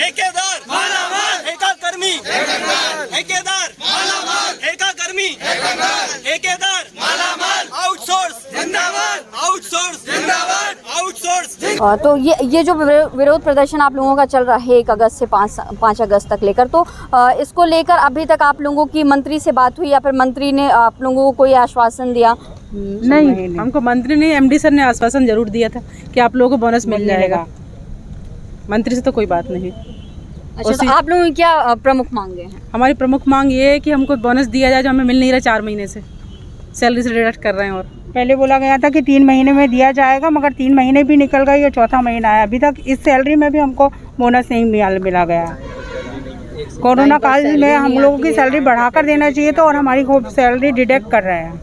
ठेकेदार मालामाल, ठेका कर्मी ठेकेदार मालामाल, ठेका कर्मी ठेकेदार मालामाल, आउटसोर्स जिंदाबाद, आउटसोर्स जिंदाबाद, आउटसोर्स। तो ये जो विरोध प्रदर्शन आप लोगों का चल रहा है 1 अगस्त से 5 अगस्त तक लेकर, तो इसको लेकर अभी तक आप लोगों की मंत्री से बात हुई या फिर मंत्री ने आप लोगों को कोई आश्वासन दिया? नहीं, हमको मंत्री ने, एमडी सर ने आश्वासन जरूर दिया था कि आप लोगों को बोनस मिल जाएगा। मंत्री से तो कोई बात नहीं। अच्छा, तो आप लोगों की क्या प्रमुख मांगे हैं? हमारी प्रमुख मांग ये है कि हमको बोनस दिया जाए जो हमें मिल नहीं रहा 4 महीने से, सैलरी से डिडक्ट कर रहे हैं। और पहले बोला गया था कि 3 महीने में दिया जाएगा, मगर 3 महीने भी निकल गए, ये 4था महीना है। अभी तक इस सैलरी में भी हमको बोनस नहीं मिला गया। कोरोना काल में हम लोगों की सैलरी बढ़ाकर देना चाहिए तो, और हमारी खूब सैलरी डिडक्ट कर रहे हैं।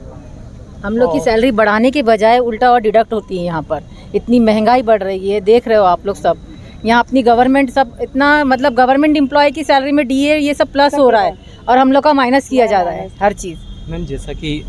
हम लोग की सैलरी बढ़ाने के बजाय उल्टा और डिडक्ट होती है। यहाँ पर इतनी महंगाई बढ़ रही है, देख रहे हो आप लोग सब। यहाँ अपनी गवर्नमेंट सब इतना, मतलब गवर्नमेंट एम्प्लॉय की सैलरी में डीए ये सब प्लस हो रहा है और हम लोग का माइनस किया जा रहा है हर चीज़। मैम,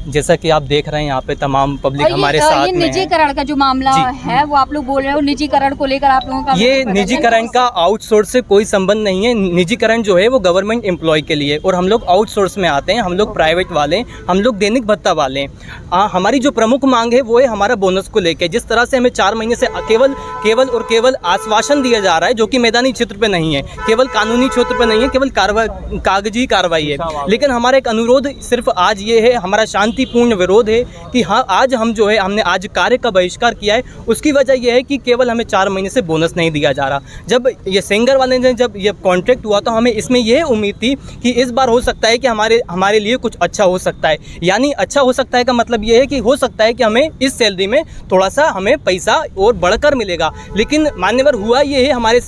जैसा कि आप देख रहे हैं यहाँ पे तमाम पब्लिक हमारे साथ ये में है। निजीकरण का जो मामला है वो आप लोग बोल रहे हो, निजीकरण को लेकर आप लोगों का ये निजीकरण का आउटसोर्स से कोई संबंध नहीं है। निजीकरण जो है वो गवर्नमेंट एम्प्लॉय के लिए, और हम लोग आउटसोर्स में आते हैं। हम लोग प्राइवेट वाले, हम लोग दैनिक भत्ता वाले। हमारी जो प्रमुख मांग है वो है हमारा बोनस को लेकर। जिस तरह से हमें 4 महीने से केवल आश्वासन दिया जा रहा है, जो कि मैदानी क्षेत्र पे नहीं है, केवल कानूनी क्षेत्र पे नहीं है, केवल कागजी कार्रवाई है। लेकिन हमारा एक अनुरोध सिर्फ आज ये है, हमारा शांतिपूर्ण विरोध है कि हाँ, आज हम जो है, हमने आज कार्य का बहिष्कार किया है। उसकी वजह यह है कि केवल हमें 4 महीने से बोनस नहीं दिया जा रहा। जब ये सेंगर वाले ने जब ये कॉन्ट्रैक्ट हुआ तो हमें इसमें यह उम्मीद थी कि इस बार हो सकता है कि हमारे लिए कुछ अच्छा हो सकता है। यानी अच्छा हो सकता है का मतलब ये है कि हो सकता है कि हमें इस सैलरी में थोड़ा सा हमें पैसा और बढ़कर मिलेगा। लेकिन मान्यवर हुआ ये है, हमारे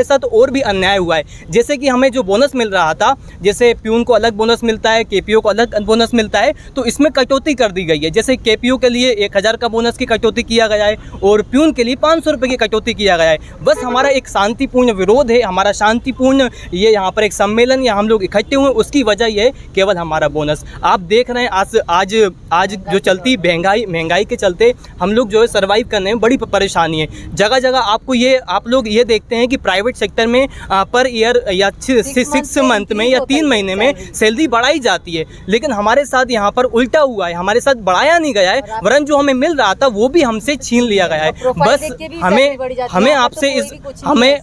साथ और भी अन्याय हुआ है। जैसे कि हमें जो बोनस मिल रहा था, जैसे प्यून को अलग बोनस मिलता है, केपीओ को अलग बोनस मिलता है, तो इसमें कटौती कर दी गई है। जैसे केपीओ के लिए 1000 का बोनस की कटौती किया गया है और प्यून के लिए 500 रुपये की कटौती किया गया है। बस हमारा एक शांतिपूर्ण विरोध है, हमारा शांतिपूर्ण ये यहाँ पर एक सम्मेलन या हम लोग इकट्ठे हुए, उसकी वजह ये है केवल हमारा बोनस। आप देख रहे हैं आज जो चलती महंगाई के चलते हम लोग जो है सर्वाइव करने में बड़ी परेशानी है। जगह जगह आप लोग ये देखते हैं कि प्राइवेट सेक्टर में पर ईयर या 6 मंथ में या 3 महीने में सैलरी बढ़ाई जाती है। लेकिन हमारे साथ यहाँ पर उल्टा हुआ है, हमारे साथ बढ़ाया नहीं गया है, वरन जो हमें मिल रहा था वो भी हमसे छीन लिया गया है। बस हमें आपसे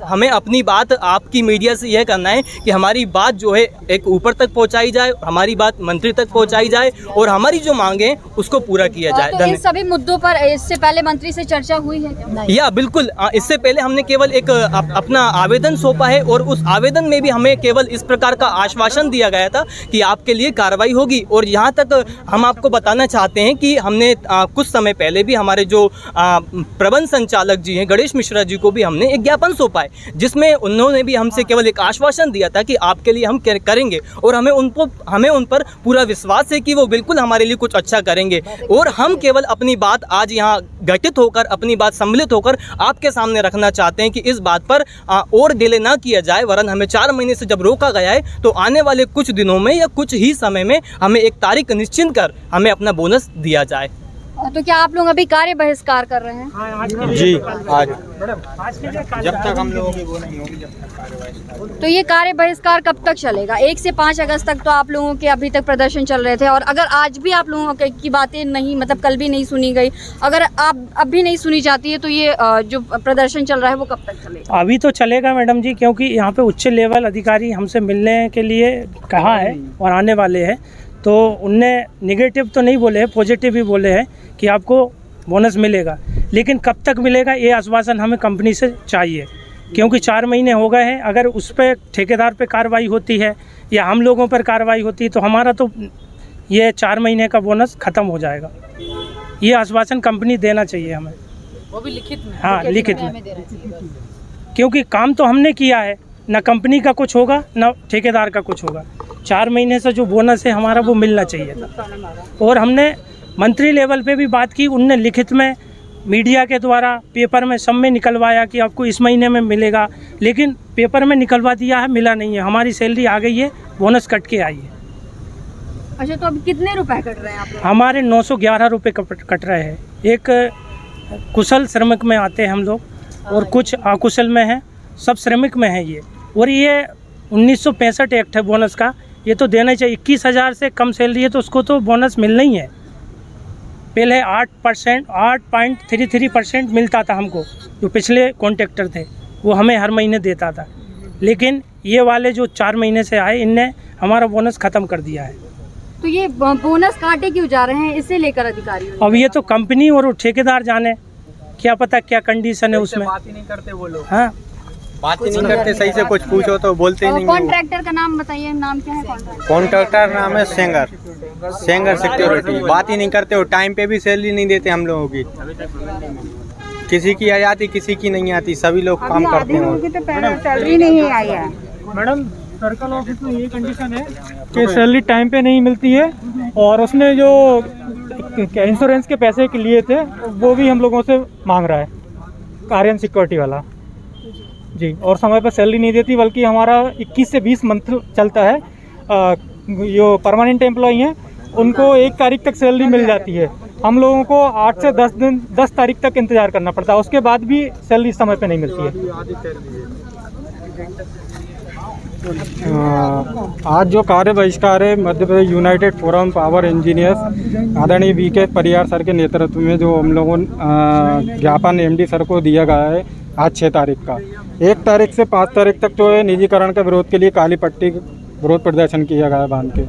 हमें अपनी बात आपकी मीडिया से यह करना है कि हमारी बात जो है एक ऊपर तक पहुंचाई जाए, हमारी बात मंत्री तक पहुंचाई जाए और हमारी जो मांगे उसको पूरा किया जाए। तो इन सभी मुद्दों पर इससे पहले मंत्री से चर्चा हुई है? या बिल्कुल, इससे पहले हमने केवल एक अपना आवेदन सौंपा है और उस आवेदन में भी हमें केवल इस प्रकार का आश्वासन दिया गया था कि आपके लिए कार्रवाई होगी। और यहाँ तक हम आपको बताना चाहते हैं कि हमने कुछ समय पहले भी हमारे जो प्रबंध संचालक जी हैं गणेश मिश्रा जी को भी हमने एक ज्ञापन सौंपा है, जिसमें उन्होंने भी हमसे केवल एक आश्वासन दिया था कि आपके लिए हम करेंगे। और हमें उन पर पूरा विश्वास है कि वो बिल्कुल हमारे लिए कुछ अच्छा करेंगे। और हम केवल अपनी बात आज यहाँ घटित होकर, अपनी बात सम्मिलित होकर आपके सामने रखना चाहते हैं कि इस बात पर और डिले ना किया जाए, वरन हमें 4 महीने से जब रोका गया है तो आने वाले कुछ दिनों में या कुछ ही समय में हमें एक तारीख निश्चित कर हमें अपना बोनस दिया जाए। तो क्या आप लोग अभी कार्य बहिष्कार कर रहे हैं? जी, आज जब तक हम लोगों की वो नहीं होगी, जब तक कार्रवाई। तो ये कार्य बहिष्कार कब तक चलेगा? 1 से 5 अगस्त तक तो आप लोगों के अभी तक प्रदर्शन चल रहे थे, और अगर आज भी आप लोगों की बातें नहीं, मतलब कल भी नहीं सुनी गई, अगर आप अब भी नहीं सुनी जाती है तो ये जो प्रदर्शन चल रहा है वो कब तक चलेगा? अभी तो चलेगा मैडम जी, क्योंकि यहाँ पे उच्च लेवल अधिकारी हमसे मिलने के लिए कहा है और आने वाले हैं। तो उनने नेगेटिव तो नहीं बोले हैं, पॉजिटिव ही बोले हैं कि आपको बोनस मिलेगा। लेकिन कब तक मिलेगा ये आश्वासन हमें कंपनी से चाहिए, क्योंकि 4 महीने हो गए हैं। अगर उस पर ठेकेदार पे कार्रवाई होती है या हम लोगों पर कार्रवाई होती है तो हमारा तो ये 4 महीने का बोनस ख़त्म हो जाएगा। ये आश्वासन कंपनी देना चाहिए हमें, वो भी लिखित में। हाँ, लिखित में, क्योंकि काम तो हमने किया है, ना कंपनी का कुछ होगा ना ठेकेदार का कुछ होगा। 4 महीने से जो बोनस है हमारा वो मिलना चाहिए था। और हमने मंत्री लेवल पे भी बात की, उनने लिखित में, मीडिया के द्वारा, पेपर में, सब में निकलवाया कि आपको इस महीने में मिलेगा। लेकिन पेपर में निकलवा दिया है, मिला नहीं है। हमारी सैलरी आ गई है, बोनस कट के आई है। अच्छा, तो अब कितने रुपए कट रहे हैं आप लोग? हमारे 911 रुपये कट रहे हैं। एक कुशल श्रमिक में आते हैं हम लोग और कुछ अकुशल में हैं, सब श्रमिक में हैं ये। और ये 1965 एक्ट है बोनस का, ये तो देना ही चाहिए। 21,000 से कम सैलरी है तो उसको तो बोनस मिलना ही है। पहले 8.33% मिलता था हमको, जो पिछले कॉन्ट्रैक्टर थे वो हमें हर महीने देता था, लेकिन ये वाले जो 4 महीने से आए इनने हमारा बोनस ख़त्म कर दिया है। तो ये बोनस काटे क्यों जा रहे हैं, इसे लेकर अधिकारियों ने? अब ये तो कंपनी और ठेकेदार जाने, क्या पता क्या कंडीशन है उसमें। बात ही नहीं करते वो लोग, हाँ, बात ही नहीं करते, सही से कुछ पूछो तो बोलते ही नहीं। कॉन्ट्रैक्टर का नाम बताइए, नाम क्या है कॉन्ट्रैक्टर? कॉन्ट्रैक्टर नाम है सेंगर सिक्योरिटी। बात ही नहीं करते हो, टाइम पे भी सैलरी नहीं देते हम लोगों की। किसी की आ जाती, किसी की नहीं आती, सभी लोग काम करते हैं। उनकी तो पहले सैलरी नहीं आई है। मैडम सर्कल ऑफिस में ये कंडीशन है कि सैलरी टाइम पे नहीं मिलती है, और उसने जो इंश्योरेंस के पैसे के लिए थे वो भी हम लोगों से मांग रहा है, आर्यन सिक्योरिटी वाला जी। और समय पर सैलरी नहीं देती, बल्कि हमारा 21 से 20 मंथ चलता है। जो परमानेंट एम्प्लॉई हैं उनको 1 तारीख तक सैलरी मिल जाती है, हम लोगों को 8 से 10 तारीख तक इंतज़ार करना पड़ता है, उसके बाद भी सैलरी समय पे नहीं मिलती है। आज जो कार्य बहिष्कार है Madhya Pradesh United forum power engineers आदरणीय VK परियार सर के नेतृत्व में जो हम लोगों ज्ञापन MD सर को दिया गया है आज 6 तारीख का, 1 तारीख से 5 तारीख तक जो है निजीकरण का विरोध के लिए काली पट्टी विरोध प्रदर्शन किया गया है बांध के।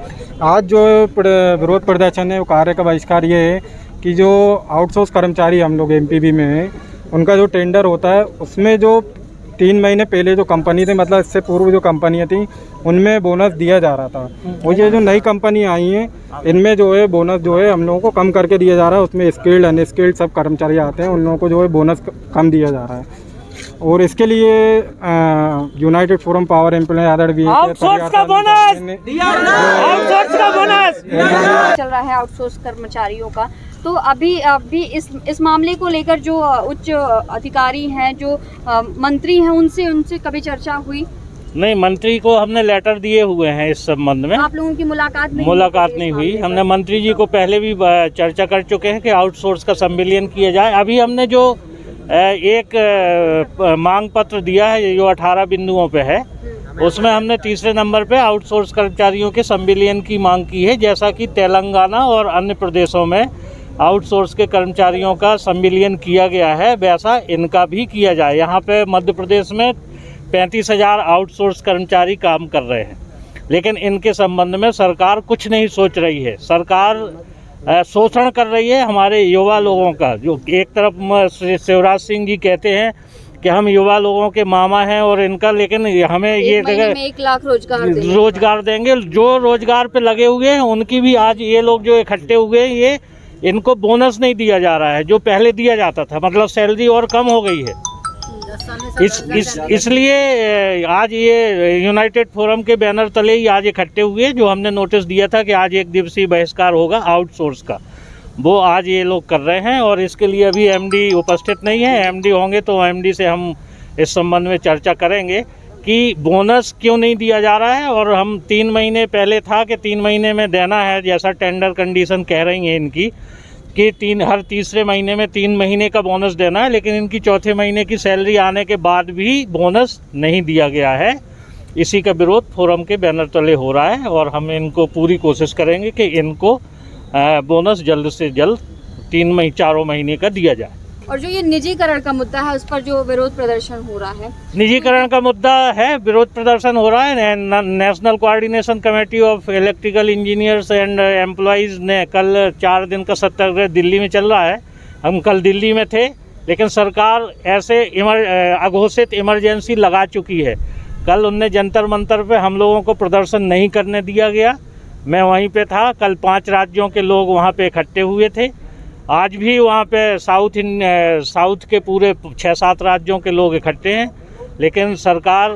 आज जो विरोध प्रदर्शन है वो कार्य का बहिष्कार ये है कि जो आउटसोर्स कर्मचारी हम लोग MPB में हैं, उनका जो टेंडर होता है उसमें जो 3 महीने पहले जो कंपनी थी, मतलब इससे पूर्व जो कंपनियाँ थी उनमें बोनस दिया जा रहा था, और ये जो नई कंपनी आई हैं इनमें जो है बोनस जो है हम लोगों को कम करके दिया जा रहा है। उसमें स्किल्ड अनस्किल्ड सब कर्मचारी आते हैं, उन लोगों को जो है बोनस कम दिया जा रहा है। और इसके लिए यूनाइटेड फोरम पावर एम्प्लॉय आदरणीय आउटसोर्स का बोनस चल रहा है आउटसोर्स कर्मचारियों का, तो अभी इस मामले को लेकर जो उच्च अधिकारी हैं, जो मंत्री हैं, उनसे कभी चर्चा हुई? नहीं, मंत्री को हमने लेटर दिए हुए हैं इस संबंध में। आप लोगों की मुलाकात नहीं हुई। हमने मंत्री जी को पहले भी चर्चा कर चुके हैं कि आउटसोर्स का संविलियन किया जाए। अभी हमने जो एक मांग पत्र दिया है जो 18 बिंदुओं पे है, उसमें हमने तीसरे नंबर पे आउटसोर्स कर्मचारियों के संविलियन की मांग की है। जैसा कि तेलंगाना और अन्य प्रदेशों में आउटसोर्स के कर्मचारियों का संविलियन किया गया है, वैसा इनका भी किया जाए। यहाँ पे मध्य प्रदेश में 35,000 आउटसोर्स कर्मचारी काम कर रहे हैं, लेकिन इनके संबंध में सरकार कुछ नहीं सोच रही है। सरकार शोषण कर रही है हमारे युवा लोगों का। जो एक तरफ शिवराज सिंह जी कहते हैं कि हम युवा लोगों के मामा हैं और इनका, लेकिन हमें ये जगह 1 लाख रोजगार देंगे। जो रोजगार पे लगे हुए हैं उनकी भी आज ये लोग जो इकट्ठे हुए हैं, ये इनको बोनस नहीं दिया जा रहा है जो पहले दिया जाता था, मतलब सैलरी और कम हो गई है। इसलिए आज ये यूनाइटेड फोरम के बैनर तले ही आज इकट्ठे हुए, जो हमने नोटिस दिया था कि आज 1 दिवसीय बहिष्कार होगा आउटसोर्स का, वो आज ये लोग कर रहे हैं। और इसके लिए अभी MD उपस्थित नहीं है। MD होंगे तो MD से हम इस संबंध में चर्चा करेंगे कि बोनस क्यों नहीं दिया जा रहा है। और हम 3 महीने पहले था कि 3 महीने में देना है, जैसा टेंडर कंडीशन कह रही हैं इनकी कि हर तीसरे महीने में 3 महीने का बोनस देना है, लेकिन इनकी चौथे महीने की सैलरी आने के बाद भी बोनस नहीं दिया गया है। इसी का विरोध फोरम के बैनर तले हो रहा है, और हम इनको पूरी कोशिश करेंगे कि इनको बोनस जल्द से जल्द 4 महीने का दिया जाए। और जो ये निजीकरण का मुद्दा है, उस पर जो विरोध प्रदर्शन हो रहा है, निजीकरण का मुद्दा है, विरोध प्रदर्शन हो रहा है। National coordination committee of electrical engineers and employees ने कल 4 दिन का सत्याग्रह दिल्ली में चल रहा है। हम कल दिल्ली में थे, लेकिन सरकार ऐसे अघोषित इमरजेंसी लगा चुकी है। कल उनने जंतर मंतर पे हम लोगों को प्रदर्शन नहीं करने दिया गया। मैं वहीं पे था। कल 5 राज्यों के लोग वहाँ पे इकट्ठे हुए थे। आज भी वहाँ पे साउथ के पूरे 6-7 राज्यों के लोग इकट्ठे हैं, लेकिन सरकार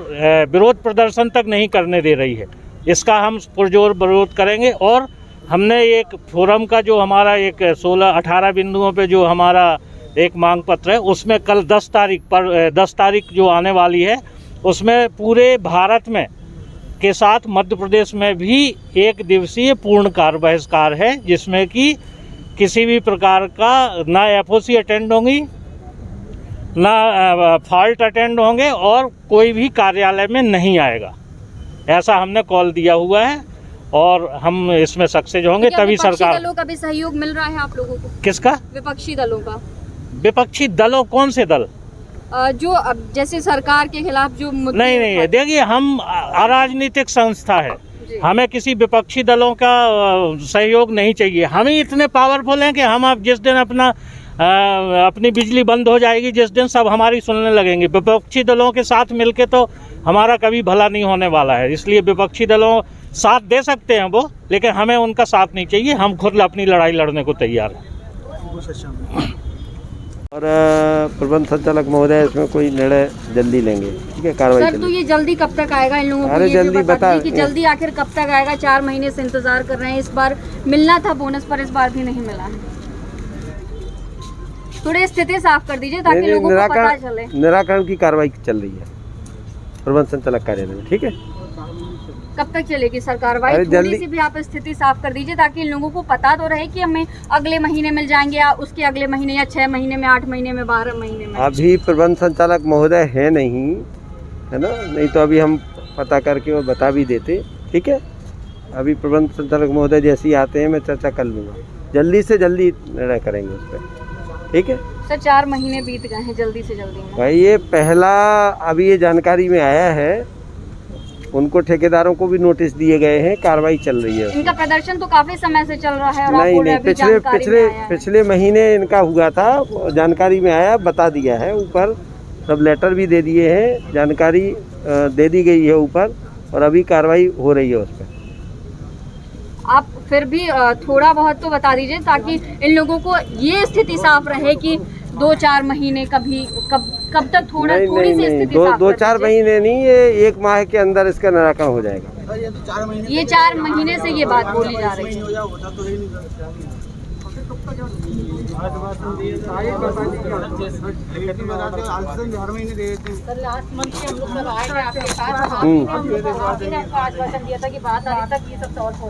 विरोध प्रदर्शन तक नहीं करने दे रही है। इसका हम पुरजोर विरोध करेंगे। और हमने एक फोरम का जो हमारा एक 16-18 बिंदुओं पे जो हमारा एक मांग पत्र है, उसमें कल 10 तारीख जो आने वाली है, उसमें पूरे भारत में के साथ मध्य प्रदेश में भी 1 दिवसीय पूर्णकाल बहिष्कार है, जिसमें कि किसी भी प्रकार का ना FOC अटेंड होंगी, ना फॉल्ट अटेंड होंगे और कोई भी कार्यालय में नहीं आएगा। ऐसा हमने कॉल दिया हुआ है और हम इसमें सक्सेस होंगे तभी सरकार। दलों का भी सहयोग मिल रहा है आप लोगों को? किसका? विपक्षी दलों का। विपक्षी दलों? कौन से दल? जो अब जैसे सरकार के खिलाफ जो नहीं, देखिए हम अराजनीतिक संस्था है, हमें किसी विपक्षी दलों का सहयोग नहीं चाहिए। हम ही इतने पावरफुल हैं कि हम अब जिस दिन अपनी बिजली बंद हो जाएगी, जिस दिन सब हमारी सुनने लगेंगे। विपक्षी दलों के साथ मिलके तो हमारा कभी भला नहीं होने वाला है, इसलिए विपक्षी दलों साथ दे सकते हैं वो, लेकिन हमें उनका साथ नहीं चाहिए। हम खुद अपनी लड़ाई लड़ने को तैयार हैं। और प्रबंध संचालक महोदय इसमें कोई निर्णय जल्दी लेंगे, ठीक है? कार्रवाई सर, तो ये जल्दी कब तक आएगा इन लोगों को? अरे जल्दी बता कि जल्दी आखिर कब तक आएगा? 4 महीने से इंतजार कर रहे हैं। इस बार मिलना था बोनस, पर इस बार भी नहीं मिला है। थोड़ी स्थिति साफ कर दीजिए ताकि लोगों को पता चले। निराकरण की कार्रवाई चल रही है प्रबंध संचालक कार्यालय में, ठीक है? कब तक चलेगी सर कार्रवाई? थोड़ी सी भी आप स्थिति साफ कर दीजिए ताकि इन लोगों को पता तो रहे कि हमें अगले महीने मिल जाएंगे या उसके अगले महीने या 6 महीने में, 8 महीने में, 12 महीने में। अभी प्रबंध संचालक महोदय है नहीं, है ना? नहीं तो अभी हम पता करके और बता भी देते, ठीक है? अभी प्रबंध संचालक महोदय जैसे ही आते हैं मैं चर्चा कर लूँगा, जल्दी से जल्दी निर्णय करेंगे उस पर, ठीक है? सर 4 महीने बीत गए हैं, जल्दी से जल्दी में। भाई ये पहला अभी ये जानकारी में आया है, उनको ठेकेदारों को भी नोटिस दिए गए हैं, कार्रवाई चल रही है। इनका प्रदर्शन तो काफी समय से चल रहा है और नहीं, पिछले महीने इनका हुआ था, जानकारी में आया, बता दिया है ऊपर, सब लेटर भी दे दिए हैं, जानकारी दे दी गई है ऊपर, और अभी कार्रवाई हो रही है उस पर। आप फिर भी थोड़ा बहुत तो बता दीजिए ताकि इन लोगों को ये स्थिति साफ रहे कि 2-4 महीने कब तक थोड़ी सी स्थिति साफ। 2-4 महीने नहीं, ये 1 माह के अंदर इसका निराकरण हो जाएगा। ये 4 महीने से ये बात बोली जा रही है।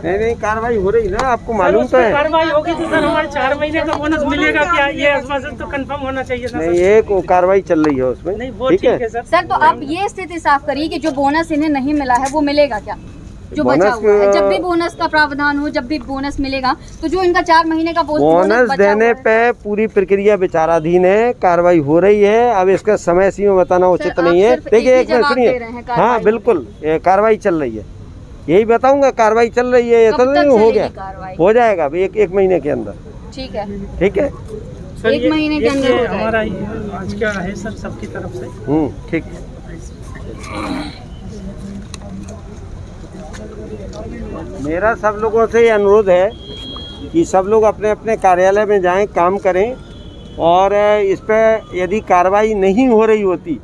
नहीं, कार्रवाई हो रही ना, आपको मालूम तो है। कार्रवाई होगी तो सर हमारे 4 महीने का बोनस मिलेगा क्या? ये आश्वासन तो कंफर्म होना चाहिए था। नहीं, एक कार्रवाई चल रही है उसमें, ठीक है सर? तो आप ये स्थिति साफ करिए कि जो बोनस इन्हें नहीं मिला है वो मिलेगा क्या, जो बचा हुआ है? जब भी बोनस का प्रावधान हो, जब भी बोनस मिलेगा, तो जो इनका 4 महीने का बोनस देने पे पूरी प्रक्रिया विचाराधीन है, कार्रवाई हो रही है। अब इसका समय सीमा बताना उचित नहीं है। देखिए, एक मिनट सुनिए। हाँ बिल्कुल, कार्रवाई चल रही है, यही बताऊंगा, कार्रवाई चल रही है। ये तो नहीं हो गया, हो जाएगा अभी एक महीने के अंदर, ठीक है? ठीक है, 1 महीने के अंदर हमारा आज क्या है सर सबकी तरफ से, ठीक है। मेरा सब लोगों से ये अनुरोध है कि सब लोग अपने अपने कार्यालय में जाएं, काम करें, और इस पर यदि कार्रवाई नहीं हो रही होती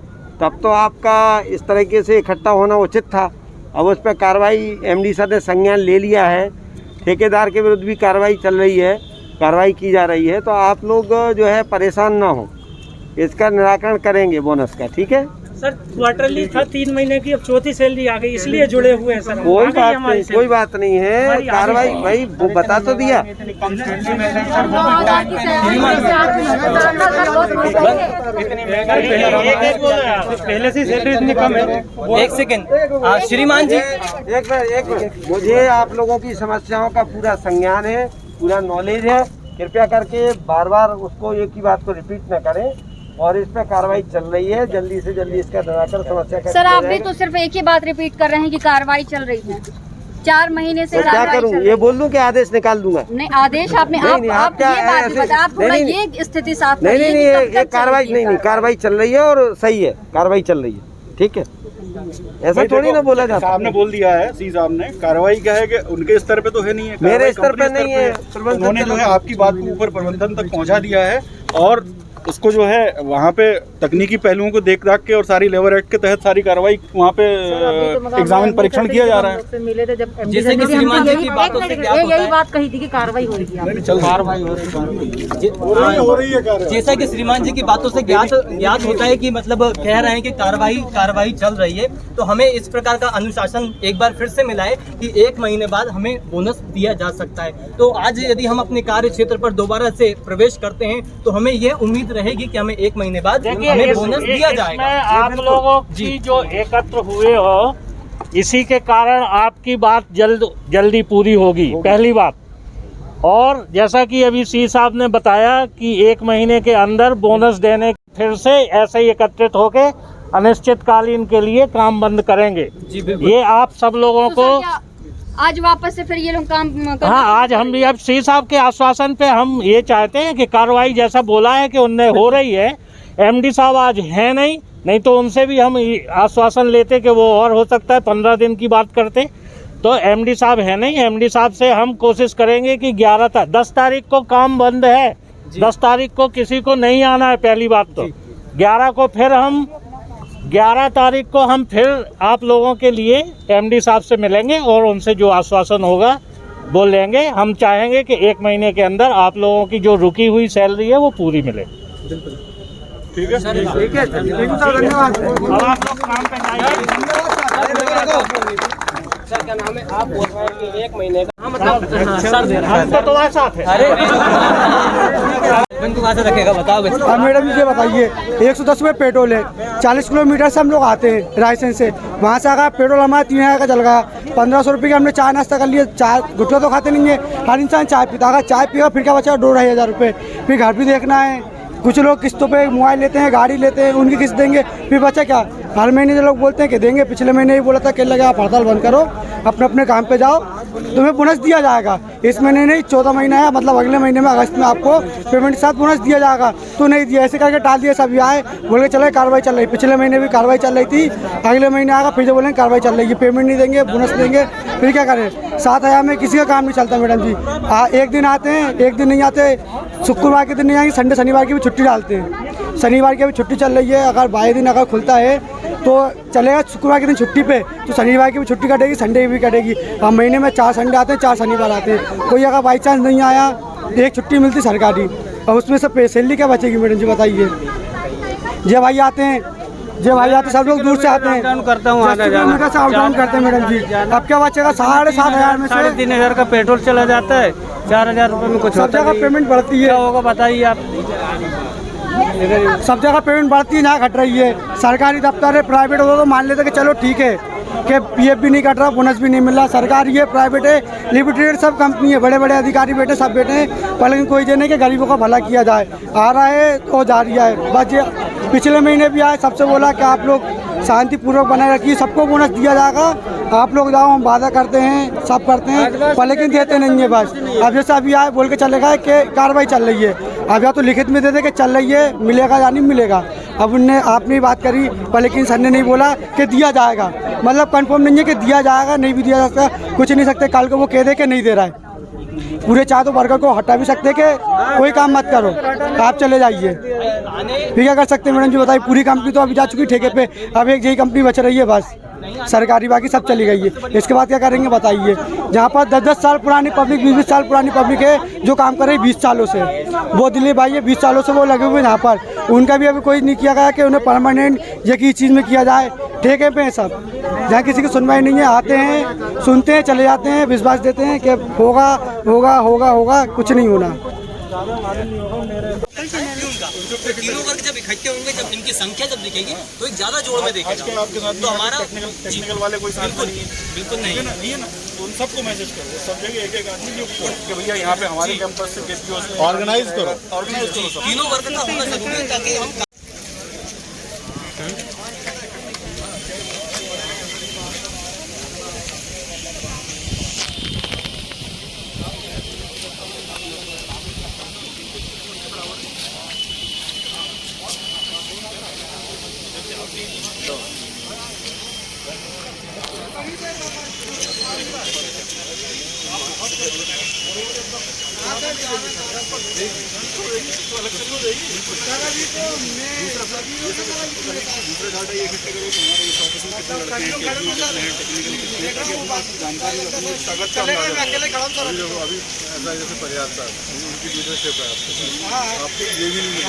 तब तो आपका इस तरीके से इकट्ठा होना उचित था। अब उस पर कार्रवाई एमडी सर ने संज्ञान ले लिया है, ठेकेदार के विरुद्ध भी कार्रवाई चल रही है, कार्रवाई की जा रही है, तो आप लोग जो है परेशान ना हो, इसका निराकरण करेंगे बोनस का, ठीक है? सर क्वार्टरली था 3 महीने की, अब 4थी सैलरी आ गई, इसलिए जुड़े हुए हैं सर। कोई बात नहीं है, कार्रवाई भाई वो बता तो दिया। पहले से सैलरी इतनी कम है। 1 सेकंड श्रीमान जी, एक मिनट, मुझे आप लोगों की समस्याओं का पूरा संज्ञान है, पूरा नॉलेज है, कृपया करके बार बार उसको एक ही बात को रिपीट न करें, और इस पर कार्रवाई चल रही है, जल्दी से जल्दी इसका निराकरण समस्या का। सर आप भी तो सिर्फ एक ही बात रिपीट कर रहे हैं कि कार्रवाई चल रही है, 4 महीने से। क्या करूं, ये बोल दूं कि आदेश निकाल दूंगा? नहीं, आदेश आपने आप थोड़ा ये स्थिति साफ नहीं, ये कार्रवाई नहीं, कार्रवाई चल रही है और सही है, कार्रवाई चल रही है, ठीक है? ऐसा थोड़ी ना बोला जाता। आपने बोल दिया है, सी साहब ने, कार्रवाई क्या है कि उनके स्तर पे तो है नहीं है, मेरे स्तर पे नहीं है। उन्होंने जो है आपकी बात को ऊपर प्रबंधन तक पहुंचा दिया है, और उसको जो है वहाँ पे तकनीकी पहलुओं को देख दाख के और सारी लेबर एक्ट के तहत सारी कार्रवाई वहाँ पे एग्जामिन परीक्षण किया जा रहा है। मिले थे जब जैसे कि श्रीमान जी की बातों से क्या होता यही बात कही थी कि कार्रवाई हो रही है, कार्रवाई हो रही है। जैसा कि श्रीमान जी की बातों से ज्ञात होता है कि मतलब कह रहे हैं कि कार्रवाई चल रही है, तो हमें इस प्रकार का अनुशासन एक बार फिर से मिला है कि 1 महीने बाद हमें बोनस दिया जा सकता है। तो आज यदि हम अपने कार्य क्षेत्र पर दोबारा से प्रवेश करते हैं तो हमें यह उम्मीद रहेगी कि हमें 1 महीने बाद देखिए हमें बोनस दिया इसमें जाएगा। आप लोगों की जो एकत्र हुए हो, इसी के कारण आपकी बात जल्दी पूरी होगी, पहली बात। और जैसा कि अभी सी साहब ने बताया कि 1 महीने के अंदर बोनस देने, फिर से ऐसे ही एकत्रित होके अनिश्चितकालीन के लिए काम बंद करेंगे। ये आप सब लोगों तो को सर, क्या आज वापस से फिर ये लोग काम हाँ, आज हम भी अब सी साहब के आश्वासन पे हम ये चाहते हैं कि कार्रवाई जैसा बोला है कि उनने हो रही है। एमडी साहब आज है नहीं तो उनसे भी हम आश्वासन लेते कि वो और हो सकता है 15 दिन की बात करते। तो एमडी साहब है नहीं, एमडी साहब से हम कोशिश करेंगे कि 10 तारीख को काम बंद है। 10 तारीख को किसी को नहीं आना है, पहली बात तो। 11 तारीख को हम फिर आप लोगों के लिए एमडी साहब से मिलेंगे और उनसे जो आश्वासन होगा वो लेंगे। हम चाहेंगे कि 1 महीने के अंदर आप लोगों की जो रुकी हुई सैलरी है वो पूरी मिले। ठीक है, ठीक है, धन्यवाद। अब आप लोग काम पे जाइए। सर क्या नाम है, आप बोल रहे हैं कि 1 महीने का मतलब सर दे रहा है, हम तो तुम्हारे साथ है। अरे कहाँ से रखेगा बताओ। अब मैडम ये बताइए, 110 रुपये पेट्रोल है, 40 किलोमीटर से हम लोग आते हैं रायसेन से, वहाँ से अगर पेट्रोल हमारा 3000 का चल गया, 1500 रुपये का हमने चाय नाश्ता कर लिया। चाय गुटखा तो खाते नहीं है, हर इंसान चाय पीता, अगर चाय पिएगा फिर क्या बचा 2-2,500 रुपये। फिर घर भी देखना है, कुछ लोग किस्तों पे मोबाइल लेते हैं, गाड़ी लेते हैं, उनकी किस्त देंगे, फिर बचा क्या। हर महीने जो लोग बोलते हैं कि देंगे, पिछले महीने ही बोला था कि लगा आप हड़ताल बंद करो, अपने अपने काम पे जाओ, तुम्हें बोनस दिया जाएगा। इस महीने नहीं, 14 महीना है, मतलब अगले महीने में अगस्त में आपको पेमेंट के साथ बोनस दिया जाएगा। तो नहीं दिया, ऐसे करके टाल दिया। सब आए बोल के चले कार्रवाई चल रही, पिछले महीने भी कार्रवाई चल रही थी, अगले महीने आएगा फिर जो बोलेंगे कार्रवाई चल रही है, पेमेंट नहीं देंगे, बोनस देंगे, फिर क्या करें। 7000 में किसी का काम नहीं चलता मैडम जी। एक दिन आते हैं, एक दिन नहीं आते, शुक्रवार के दिन नहीं आएंगे, संडे शनिवार की भी छुट्टी डालते हैं। शनिवार की अभी छुट्टी चल रही है, अगर 22 दिन अगर खुलता है तो चलेगा। शुक्रवार के दिन छुट्टी पे तो शनिवार की भी छुट्टी कटेगी, संडे की भी कटेगी। हम महीने में 4 संडे आते हैं, 4 शनिवार आते हैं। कोई अगर बाई चांस नहीं आया, एक छुट्टी मिलती सरकारी, और उसमें से सैलरी क्या बचेगी मैडम जी बताइए। जे भाई आते हैं, सब लोग दूर से आते हैं, करता हूँ, किलोमीटर से आउट डाउन करते हैं मैडम जी। अब क्या बचेगा, 7,500 में से 3,500 का पेट्रोल चला जाता है, 4,000 रुपये में कुछ सब जगह पेमेंट बढ़ती है। क्या होगा बताइए आप। सब जगह पेमेंट बढ़ती है, यहाँ घट रही है। सरकारी दफ्तर है, प्राइवेट हो तो मान लेते कि चलो ठीक है कि पीएफ भी नहीं कट रहा, बोनस भी नहीं मिल रहा। सरकारी है, प्राइवेट है, लिमिटेड सब कंपनी है, बड़े बड़े अधिकारी बैठे सब बैठे हैं, पर लेकिन कोई ये नहीं कि गरीबों का भला किया जाए। आ रहा है तो जा रहा है बस। ये पिछले महीने भी आए, सबसे बोला कि आप लोग शांतिपूर्वक बनाए रखिए, सबको बोनस दिया जाएगा, आप लोग जाओ, हम वादा करते हैं, सब करते हैं, पर लेकिन देते नहीं है बस। अब जैसे अभी आए बोल के चले गए कि कार्रवाई चल रही है, अब या तो लिखित में दे दे कि चल रही है, मिलेगा या नहीं मिलेगा। अब उनने आपने बात करी, पर लेकिन सर ने नहीं बोला कि दिया जाएगा, मतलब कंफर्म नहीं है कि दिया जाएगा, नहीं भी दिया जा सकता, कुछ नहीं सकते। कल को वो कह दे कि नहीं दे रहा है, पूरे चाहे तो वर्कर को हटा भी सकते कि कोई काम मत करो, आप चले जाइए। फिर क्या कर सकते हैं मैडम जी बताइए। पूरी कंपनी तो अभी जा चुकी ठेके पे, अब एक यही कंपनी बच रही है बस सरकारी, बाकी सब चली गई है। इसके बाद क्या करेंगे बताइए। जहाँ पर 10-10 साल पुरानी पब्लिक, 20-20 साल पुरानी पब्लिक है जो काम कर रही है 20 सालों से, वो दिलीप भाई है 20 सालों से वो लगे हुए हैं यहाँ पर, उनका भी अभी कोई नहीं किया गया कि उन्हें परमानेंट ये किस चीज़ में किया जाए। ठेके पे हैं सब, जहाँ किसी की सुनवाई नहीं है, आते हैं, सुनते हैं, चले जाते हैं, विश्वास देते हैं कि होगा होगा होगा होगा, कुछ नहीं होना। तीनों वर्ग जब इकट्ठे होंगे, जब इनकी संख्या जब दिखेगी तो एक ज्यादा जोड़ में देखेगा। आपके साथ तो हमारा टेक्निकल वाले कोई साथ में बिल्कुल नहीं है ना, तो उन सबको मैसेज करो, सब जगह एक आदमी जो कि भैया यहाँ पे हमारे कैंपस से ऑर्गेनाइज करो तीनों वर्ग का होना जरूरी है ताकि हम अभी ऐसा जैसे प्रयास था उनकी लीडरशिप है, आपको ये भी नहीं मिला।